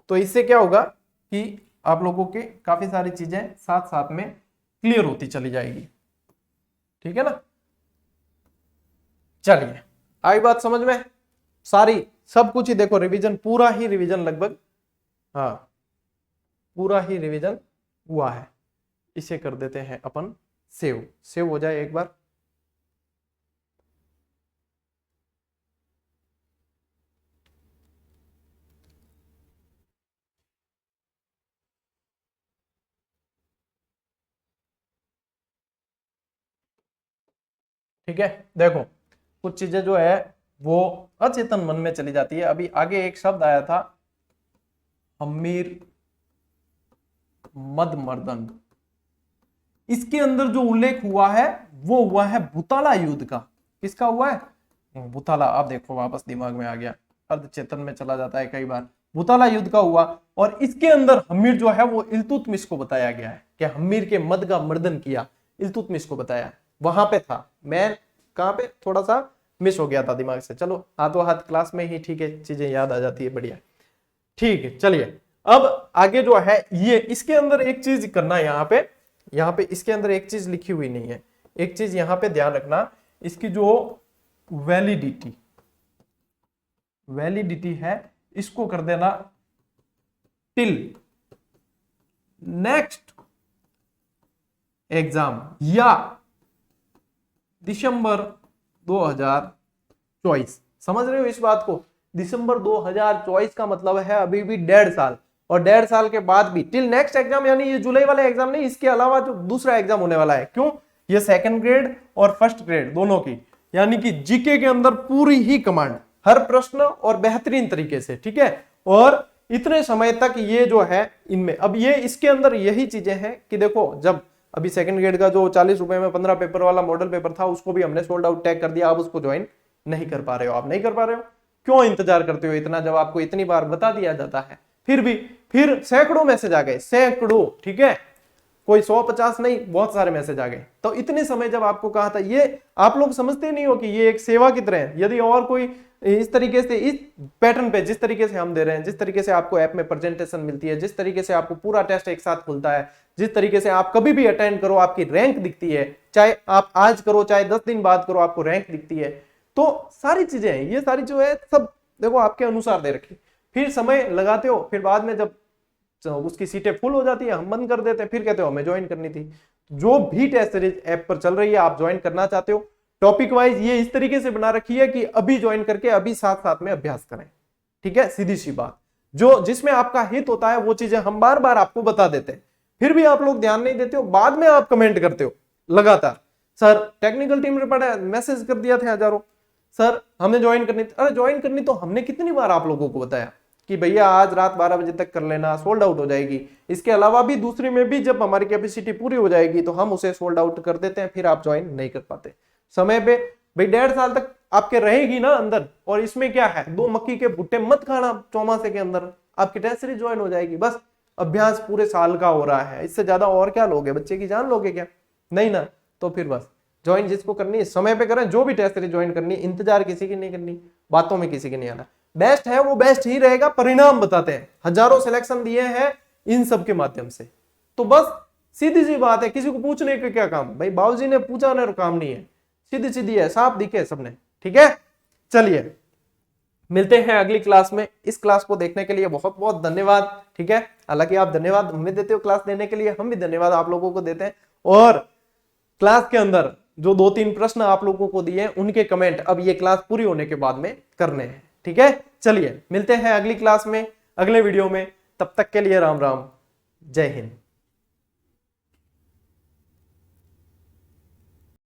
तो इससे क्या होगा कि आप लोगों के काफी सारी चीजें साथ साथ में क्लियर होती चली जाएगी, ठीक है ना। चलिए, आई बात समझ में, सारी सब कुछ ही देखो, रिवीजन पूरा ही रिवीजन लगभग, हाँ पूरा ही रिवीजन हुआ है। इसे कर देते हैं अपन सेव, सेव हो जाए एक बार। ठीक है, देखो कुछ चीजें जो है वो अचेतन मन में चली जाती है। अभी आगे एक शब्द आया था हम्मीर मदमर्दन, इसके अंदर जो उल्लेख हुआ है वो हुआ है भूताला युद्ध का। किसका हुआ है? भूताला। आप देखो वापस दिमाग में आ गया, अर्धचेतन में चला जाता है कई बार। भूताला युद्ध का हुआ और इसके अंदर हम्मीर जो है वो इल्तुतमिश को बताया गया है कि हम्मीर के मद का मर्दन किया, इल्तुतमिश को बताया। वहां पे था, मैं कहां पे थोड़ा सा मिस हो गया था दिमाग से। चलो हाथों हाथ क्लास में ही, ठीक है, चीजें याद आ जाती है, बढ़िया, ठीक है। चलिए अब आगे जो है ये, इसके अंदर एक चीज करना, यहाँ पे इसके अंदर एक चीज लिखी हुई नहीं है, एक चीज यहाँ पे ध्यान रखना, इसकी जो वैलिडिटी, वैलिडिटी है इसको कर देना टिल नेक्स्ट एग्जाम या दिसंबर 2024। समझ रहे हो इस बात को? दिसंबर 2024 का मतलब है अभी भी 1.5 साल, और 1.5 साल के बाद भी टिल नेक्स्ट एग्जाम, यानी ये जुलाई वाला एग्जाम नहीं, इसके अलावा जो दूसरा एग्जाम होने वाला है। क्यों? ये सेकंड ग्रेड और फर्स्ट ग्रेड दोनों की, यानी कि जीके के अंदर पूरी ही कमांड, हर प्रश्न और बेहतरीन तरीके से, ठीक है। और इतने समय तक ये जो है इनमें, अब ये इसके अंदर यही चीजें हैं कि देखो, जब अभी सेकंड ग्रेड का जो 40 रुपए में 15 पेपर वाला मॉडल पेपर था, उसको भी हमने सोल्ड आउट टैग कर दिया। आप उसको ज्वाइन नहीं कर पा रहे हो, आप नहीं कर पा रहे हो, क्यों इंतजार करते हो इतना, जब आपको इतनी बार बता दिया जाता है। फिर सैकड़ों मैसेज आ गए, सैकड़ों, ठीक है, कोई 100-50 नहीं, बहुत सारे मैसेज आ गए। तो इतने समय जब आपको कहा था, ये आप लोग समझते नहीं हो कि ये एक सेवा की तरह है। यदि और कोई इस तरीके से, इस पैटर्न पे जिस तरीके से हम दे रहे हैं, जिस तरीके से आपको ऐप में प्रेजेंटेशन मिलती है, जिस तरीके से आपको पूरा टेस्ट एक साथ खुलता है, जिस तरीके से आप कभी भी अटेंड करो आपकी रैंक दिखती है, चाहे आप आज करो चाहे 10 दिन बाद करो, आपको रैंक दिखती है। तो सारी चीजें हैं, ये सारी जो है सब देखो आपके अनुसार दे रखी। फिर समय लगाते हो, फिर बाद में जब उसकी सीटें फुल हो जाती है, हम बंद कर देते हैं, फिर कहते हो हमें ज्वाइन करनी थी। जो भी टेस्ट सीरीज ऐप पर चल रही है, आप ज्वाइन करना चाहते हो, टॉपिक वाइज ये इस तरीके से बना रखी है कि अभी ज्वाइन करके अभी साथ साथ में अभ्यास करें, ठीक है, सीधी सी बात। जो जिसमें आपका हित होता है वो चीजें हम बार बार आपको बता देते हैं, फिर भी आप लोग ध्यान नहीं देते हो। बाद में आप कमेंट करते हो लगातार, सर टेक्निकल टीम ने पढ़ा, मैसेज कर दिया था हजारों, सर हमें ज्वाइन करनी। अरे ज्वाइन करनी तो हमने कितनी बार आप लोगों को बताया कि भैया आज रात 12 बजे तक कर लेना, सोल्ड आउट हो जाएगी। इसके अलावा भी दूसरी में भी जब हमारी कैपेसिटी पूरी हो जाएगी तो हम उसे सोल्ड आउट कर देते हैं, फिर आप ज्वाइन नहीं कर पाते समय पे। भाई 1.5 साल तक आपके रहेगी ना अंदर, और इसमें क्या है, 2 मक्की के भुट्टे मत खाना, चौमासे के अंदर आपकी टेस्ट सीरीज ज्वाइन हो जाएगी। बस अभ्यास पूरे साल का हो रहा है, इससे ज्यादा और क्या लोगे, बच्चे की जान लोगे क्या? नहीं ना। तो फिर बस ज्वाइन जिसको करनी है समय पे करें, जो भी टेस्ट सीरीज ज्वाइन करनी है, इंतजार किसी की नहीं करनी, बातों में किसी की नहीं आना। बेस्ट है वो बेस्ट ही रहेगा, परिणाम बताते हैं, हजारों सिलेक्शन दिए हैं इन सब के माध्यम से। तो बस सीधी सी बात है, किसी को पूछने का क्या काम, भाई बाबूजी ने पूछा ना, काम नहीं है, सीधी सीधी है, साफ दिखे सबने, ठीक है। चलिए मिलते हैं अगली क्लास में। इस क्लास को देखने के लिए बहुत बहुत धन्यवाद, ठीक है। हालांकि आप धन्यवाद हमें देते हो क्लास देने के लिए, हम भी धन्यवाद आप लोगों को देते हैं। और क्लास के अंदर जो 2-3 प्रश्न आप लोगों को दिए उनके कमेंट अब ये क्लास पूरी होने के बाद में करने हैं, ठीक है। चलिए मिलते हैं अगली क्लास में, अगले वीडियो में। तब तक के लिए राम राम, जय हिंद।